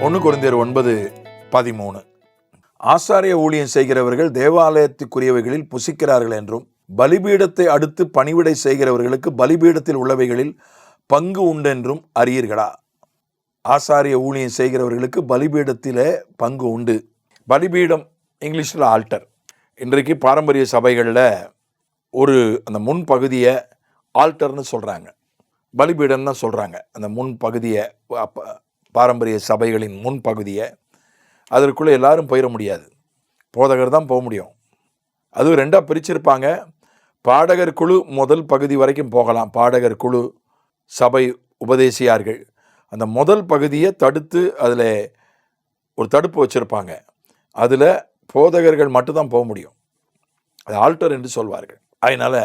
1 கொரிந்தியர் 9:13. ஆசாரிய ஊழியம் செய்கிறவர்கள் தேவாலயத்துக்குரியவைகளில் புசிக்கிறார்கள் என்றும், பலிபீடத்தை அடுத்து பணிவிடை செய்கிறவர்களுக்கு பலிபீடத்தில் உள்ளவைகளில் பங்கு உண்டென்றும் அறியீர்களா? ஆசாரிய ஊழியம் செய்கிறவர்களுக்கு பலிபீடத்திலே பங்கு உண்டு. பலிபீடம் இங்கிலீஷில் ஆல்டர். இன்றைக்கு பாரம்பரிய சபைகளில் அந்த முன்பகுதியை ஆல்டர்னு சொல்கிறாங்க, பலிபீடம்னு தான் சொல்கிறாங்க. அந்த முன்பகுதியை, பாரம்பரிய சபைகளின் முன்பகுதியை, அதற்குள்ளே எல்லாரும் போயிட முடியாது, போதகர் தான் போக முடியும். அதுவும் 2ஆக பிரிச்சிருப்பாங்க. பாடகர் குழு முதல் பகுதி வரைக்கும் போகலாம். பாடகர் குழு, சபை உபதேசியார்கள், அந்த முதல் பகுதியை தடுத்து அதில் ஒரு தடுப்பு வச்சுருப்பாங்க. அதில் போதகர்கள் மட்டும்தான் போக முடியும். அது ஆல்டர் என்று சொல்வார்கள். அதனால்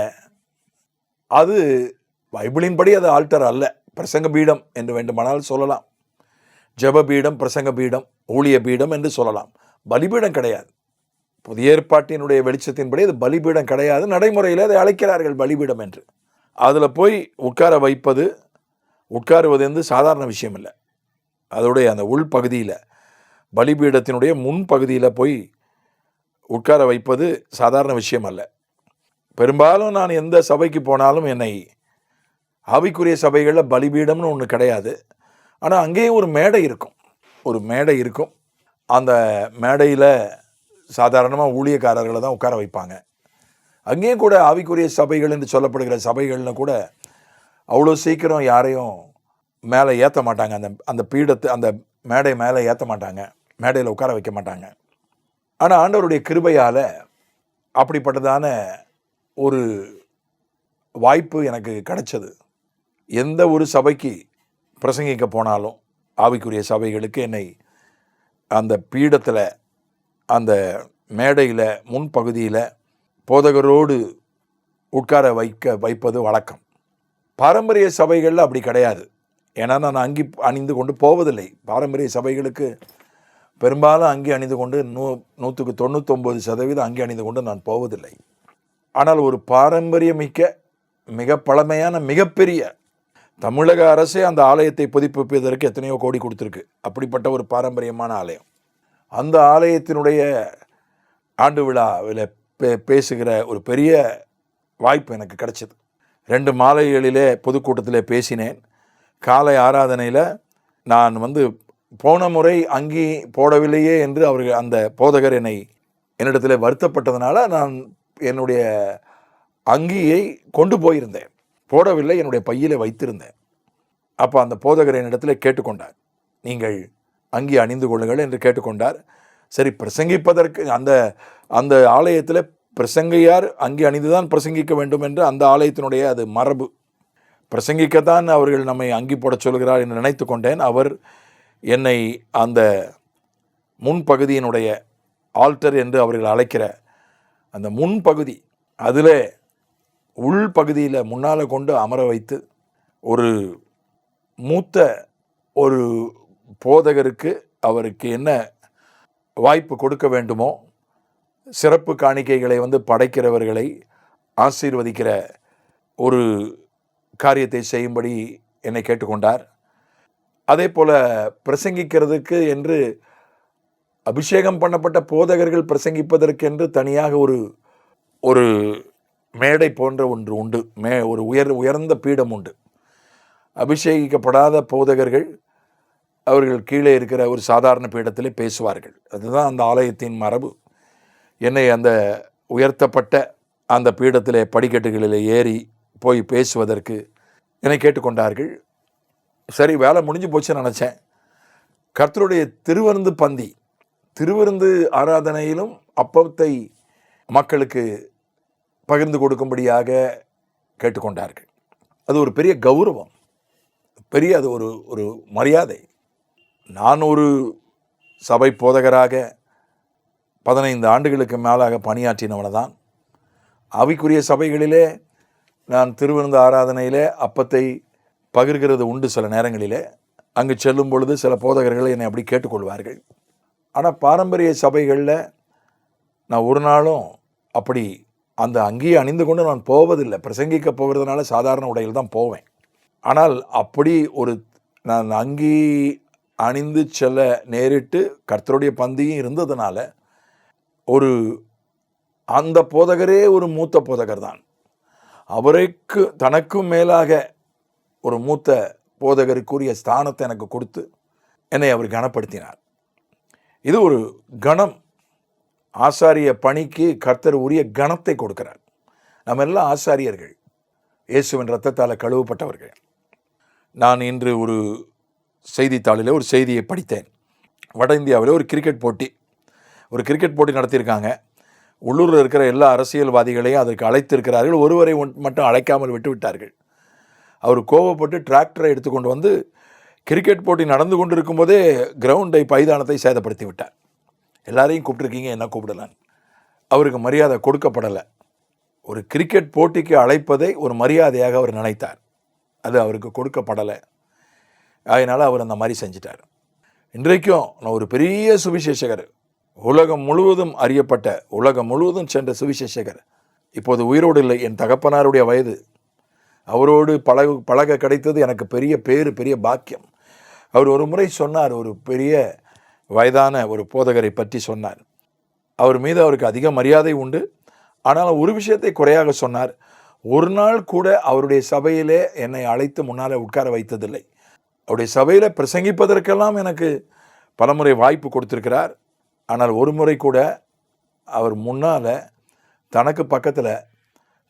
அது பைபிளின்படி அது ஆல்டர் அல்ல, பிரசங்க பீடம் என்று வேண்டுமானால் சொல்லலாம். ஜெப பீடம், பிரசங்க பீடம், ஊழிய பீடம் என்று சொல்லலாம். பலிபீடம் கிடையாது. புதிய ஏற்பாட்டினுடைய வெளிச்சத்தின்படி அது பலிபீடம் கிடையாது. நடைமுறையில் அதை அழைக்கிறார்கள் பலிபீடம் என்று. அதில் போய் உட்காருவது வந்து சாதாரண விஷயம் இல்லை. அதோடைய அந்த உள்பகுதியில், பலிபீடத்தினுடைய முன்பகுதியில் போய் உட்கார வைப்பது சாதாரண விஷயம் அல்ல. பெரும்பாலும் நான் எந்த சபைக்கு போனாலும் என்னை ஆவிக்குரிய சபைகளில் பலிபீடம்னு ஒன்று கிடையாது. ஆனால் அங்கேயும் ஒரு மேடை இருக்கும். அந்த மேடையில் சாதாரணமாக ஊழியக்காரர்களை தான் உட்கார வைப்பாங்க. அங்கேயும் கூட ஆவிக்குரிய சபைகள் என்று சொல்லப்படுகிற சபைகள்னு கூட அவ்வளோ சீக்கிரம் யாரையும் மேலே ஏற்ற மாட்டாங்க. அந்த பீடத்தை, அந்த மேடை மேலே ஏற்ற மாட்டாங்க, மேடையில் உட்கார வைக்க மாட்டாங்க. ஆனால் ஆண்டவருடைய கிருபையால் அப்படிப்பட்டதான ஒரு வாய்ப்பு எனக்கு கிடைச்சது. எந்த ஒரு சபைக்கு பிரசங்கிக்க போனாலும், ஆவிக்குரிய சபைகளுக்கு என்னை அந்த பீடத்தில், அந்த மேடையில் முன்பகுதியில் போதகரோடு உட்கார வைப்பது வழக்கம். பாரம்பரிய சபைகளில் அப்படி கிடையாது. ஏன்னா நான் அங்கி அணிந்து கொண்டு போவதில்லை. பாரம்பரிய சபைகளுக்கு பெரும்பாலும் அங்கி அணிந்து கொண்டு 99% அங்கி அணிந்து கொண்டு நான் போவதில்லை. ஆனால் ஒரு பாரம்பரியமிக்க, மிக பழமையான, மிகப்பெரிய, தமிழக அரசே அந்த ஆலயத்தை புதுப்பிப்பதற்கு எத்தனையோ கோடி கொடுத்துருக்கு. அப்படிப்பட்ட ஒரு பாரம்பரியமான ஆலயம். அந்த ஆலயத்தினுடைய ஆண்டு விழாவில் பேசுகிற ஒரு பெரிய வாய்ப்பு எனக்கு கிடைச்சது. 2 மாலைகளிலே பொதுக்கூட்டத்தில் பேசினேன். காலை ஆராதனையில் நான் போன முறை அங்கி போடவில்லையே என்று அந்த போதகர் என்னிடத்தில் வருத்தப்பட்டதுனால நான் என்னுடைய அங்கியை கொண்டு போயிருந்தேன், போடவில்லை, என்னுடைய பையிலே வைத்திருந்தேன். அப்போ அந்த போதகர் என்னிடத்தில் கேட்டுக்கொண்டார், நீங்கள் அங்கி அணிந்து கொள்ளுங்கள் என்று கேட்டுக்கொண்டார். சரி, பிரசங்கிப்பதற்கு அந்த ஆலயத்தில் பிரசங்கையார் அங்கி அணிந்து தான் பிரசங்கிக்க வேண்டும் என்று அந்த ஆலயத்தினுடைய அது மரபு. பிரசங்கிக்கத்தான் அவர்கள் நம்மை அங்கி போட சொல்கிறார் என்று நினைத்து கொண்டேன். அவர் என்னை அந்த முன்பகுதியினுடைய ஆல்டர் என்று அவர்கள் அழைக்கிற அந்த முன்பகுதி, அதில் உள்பகுதியில் முன்னால் கொண்டு அமர வைத்து, ஒரு மூத்த ஒரு போதகருக்கு அவருக்கு என்ன வாய்ப்பு கொடுக்க வேண்டுமோ, சிறப்பு காணிக்கைகளை படைக்கிறவர்களை ஆசீர்வதிக்கிற ஒரு காரியத்தை செய்யும்படி என்னை கேட்டுக்கொண்டார். அதே போல் பிரசங்கிக்கிறதுக்கு என்று அபிஷேகம் பண்ணப்பட்ட போதகர்கள் பிரசங்கிப்பதற்கென்று தனியாக ஒரு மேடை போன்ற ஒன்று உண்டு. ஒரு உயர்ந்த பீடம் உண்டு. அபிஷேகிக்கப்படாத போதகர்கள் அவர்கள் கீழே இருக்கிற ஒரு சாதாரண பீடத்தில் பேசுவார்கள். அதுதான் அந்த ஆலயத்தின் மரபு. என்னை அந்த உயர்த்தப்பட்ட அந்த பீடத்திலே படிக்கட்டுகளில் ஏறி போய் பேசுவதற்கு என்னை கேட்டுக்கொண்டார்கள். சரி, வேலை முடிஞ்சு போச்சுன்னு நினச்சேன். கர்த்தருடைய திருவிருந்து ஆராதனையிலும் அப்பத்தை மக்களுக்கு பகிர்ந்து கொடுக்கும்படியாக கேட்டுக்கொண்டார்கள். அது ஒரு பெரிய கௌரவம், அது ஒரு மரியாதை. நான் ஒரு சபை போதகராக 15 ஆண்டுகளுக்கு மேலாக பணியாற்றினவன தான். ஆவிக்குரிய சபைகளிலே நான் திருவிருந்து ஆராதனையிலே அப்பத்தை பகிர்கிறது உண்டு. சில நேரங்களிலே அங்கு செல்லும் பொழுது சில போதகர்கள் என்னை அப்படி கேட்டுக்கொள்வார்கள். ஆனால் பாரம்பரிய சபைகளில் நான் ஒரு நாளும் அப்படி அந்த அங்கேயே அணிந்து கொண்டு நான் போவதில்லை. பிரசங்கிக்க போகிறதுனால சாதாரண உடையில் தான் போவேன். ஆனால் அப்படி நான் அங்கி அணிந்து செல்ல நேரிட்டு கர்த்தருடைய பந்தியும் இருந்ததுனால ஒரு அந்த போதகரே ஒரு மூத்த போதகர் தான். அவருக்கு தனக்கும் மேலாக ஒரு மூத்த போதகருக்குரிய ஸ்தானத்தை எனக்கு கொடுத்து என்னை அவர் கனப்படுத்தினார். இது ஒரு கணம். ஆசாரிய பணிக்கு கர்த்தர் உரிய கணத்தை கொடுக்கிறார். நம்ம எல்லாம் ஆசாரியர்கள், இயேசுவின் இரத்தத்தால் கழுவப்பட்டவர்கள். நான் இன்று ஒரு செய்தித்தாளில் ஒரு செய்தியை படித்தேன். வட இந்தியாவில் ஒரு கிரிக்கெட் போட்டி நடத்தியிருக்காங்க. உள்ளூரில் இருக்கிற எல்லா அரசியல்வாதிகளையும் அதற்கு அழைத்திருக்கிறார்கள். ஒருவரை மட்டும் அழைக்காமல் விட்டு விட்டார்கள். அவர் கோபப்பட்டு டிராக்டரை எடுத்துக்கொண்டு வந்து கிரிக்கெட் போட்டி நடந்து கொண்டு இருக்கும்போதே கிரவுண்டை மைதானத்தை சேதப்படுத்தி விட்டார். எல்லாரையும் கூப்பிட்டுருக்கீங்க, என்ன கூப்பிடலான்னு. அவருக்கு மரியாதை கொடுக்கப்படலை. ஒரு கிரிக்கெட் போட்டிக்கு அழைப்பதை ஒரு மரியாதையாக அவர் நினைத்தார். அது அவருக்கு கொடுக்கப்படலை. அதனால் அவர் அந்த மாதிரி செஞ்சிட்டார். இன்றைக்கும் நான் ஒரு பெரிய சுவிசேஷகர், உலகம் முழுவதும் அறியப்பட்ட, உலகம் முழுவதும் சென்ற சுவிசேஷகர், இப்போது உயிரோடு இல்லை. என் தகப்பனாருடைய வயது. அவரோடு பழக கிடைத்தது எனக்கு பெரிய பேறு, பெரிய பாக்கியம். அவர் ஒரு முறை சொன்னார், ஒரு பெரிய வயதான ஒரு போதகரை பற்றி சொன்னார். அவர் மீது அவருக்கு அதிக மரியாதை உண்டு. ஆனால் ஒரு விஷயத்தை குறையாக சொன்னார். ஒரு நாள் கூட அவருடைய சபையிலே என்னை அழைத்து முன்னால் உட்கார வைத்ததில்லை. அவருடைய சபையில் பிரசங்கிப்பதற்கெல்லாம் எனக்கு பலமுறை வாய்ப்பு கொடுத்திருக்கிறார். ஆனால் ஒரு முறை கூட அவர் முன்னால் தனக்கு பக்கத்தில்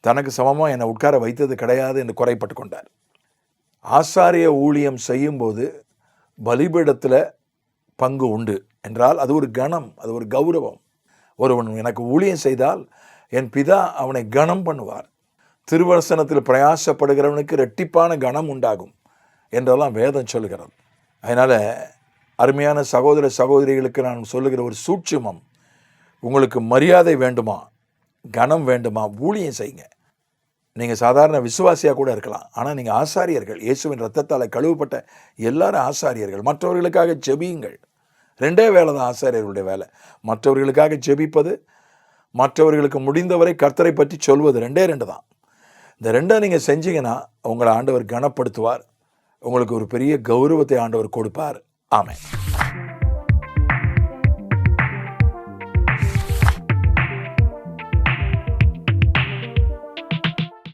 தனக்கு சமமாக என்னை உட்கார வைத்தது கிடையாது என்று குறைப்பட்டு கொண்டார். ஆசாரிய ஊழியம் செய்யும்போது பலிபீடத்தில் பங்கு உண்டு என்றால் அது ஒரு கணம், அது ஒரு கௌரவம். ஒருவன் எனக்கு ஊழியம் செய்தால் என் பிதா அவனை கணம் பண்ணுவார். திருவசனத்தில் பிரயாசப்படுகிறவனுக்கு இரட்டிப்பான கணம் உண்டாகும் என்றெல்லாம் வேதம் சொல்லுகிறது. அதனால் அருமையான சகோதர சகோதரிகளுக்கு நான் சொல்லுகிற ஒரு சூட்சுமம், உங்களுக்கு மரியாதை வேண்டுமா, கனம் வேண்டுமா, ஊழியம் செய்யுங்க. நீங்கள் சாதாரண விசுவாசியாக கூட இருக்கலாம். ஆனால் நீங்கள் ஆசாரியர்கள், இயேசுவின் இரத்தத்தால் கழுவப்பட்ட எல்லாரும் ஆசாரியர்கள். மற்றவர்களுக்காக ஜெபியுங்கள். 2 வேலை தான் ஆசாரியர்களுடைய வேலை. மற்றவர்களுக்காக ஜெபிப்பது, மற்றவர்களுக்கு முடிந்தவரை கர்த்தரை பற்றி சொல்வது. 2 தான். இந்த 2 நீங்கள் செஞ்சீங்கன்னா உங்களை ஆண்டவர் கனப்படுத்துவார். உங்களுக்கு ஒரு பெரிய கௌரவத்தை ஆண்டவர் கொடுப்பார். ஆமென்.